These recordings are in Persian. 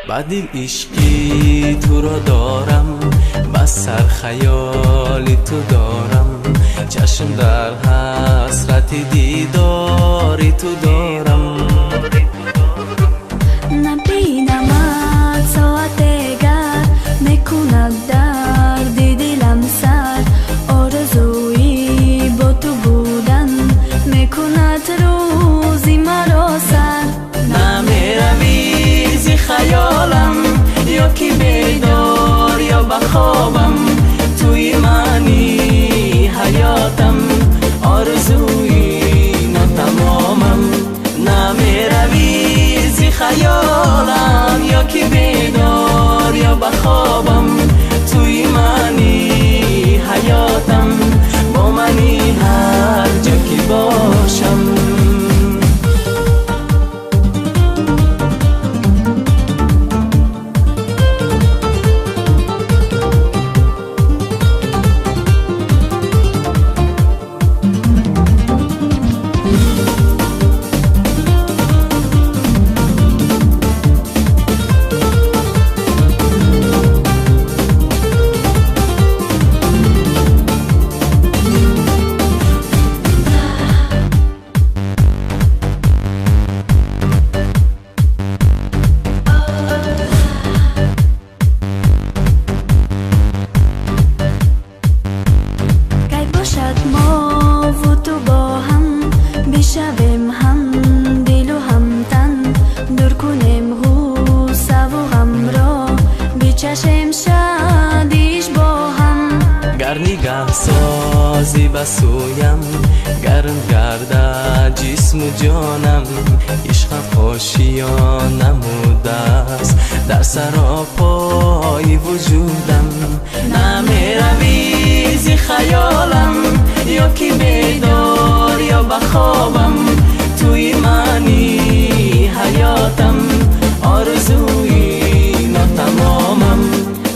بدیل عشقی تو را دارم، بس سر خیالی تو دارم، چشم در حسرت دیداری تو دارم. نبینمت ساعت دیگر میکند درد دلم سر، آرزویی با تو بودن میکند روزی مرا سر. نمیروی زی خیالم، یا که بیدار یا بخوابم، توی منی حیاتم، آرزوی نتمامم. نمیروی زی خیالم، یا که بیدار یا بخوابم، توی منی حیاتم، با منی هر جا که باشم. ما و تو با هم بشویم، هم دل و هم تن، دور کنیم غصه و غم را، بچشیم شادیش با هم. گر نگاه سازی بسویم، گرم گرده جسم و جانم، عشق خوشیان نموده است در سراپای وجودم. نمیروی زی خیالم، یا که بیدار یا بخوابم، توی منی حیاتم، آرزوی نتمامم.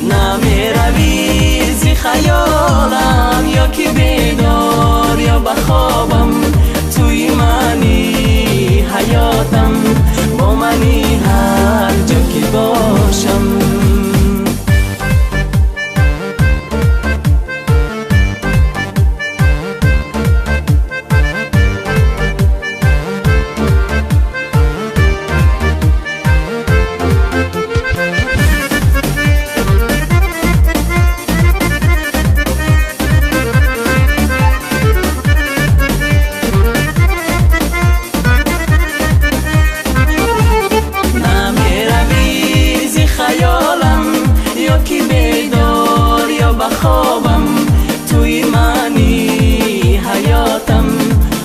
نمیروی زی خیالم، یا که بیدار یا بخوابم، توی منی حیاتم، با منی هر جا که باشم. خوابم، توی منی حیاتم،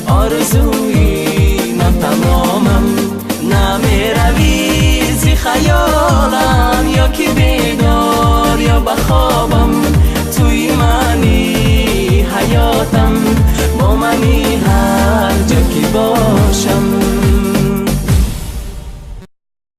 آرزوی نتمامم. نمیروی زی خیالم، یا که بیدار یا بخوابم،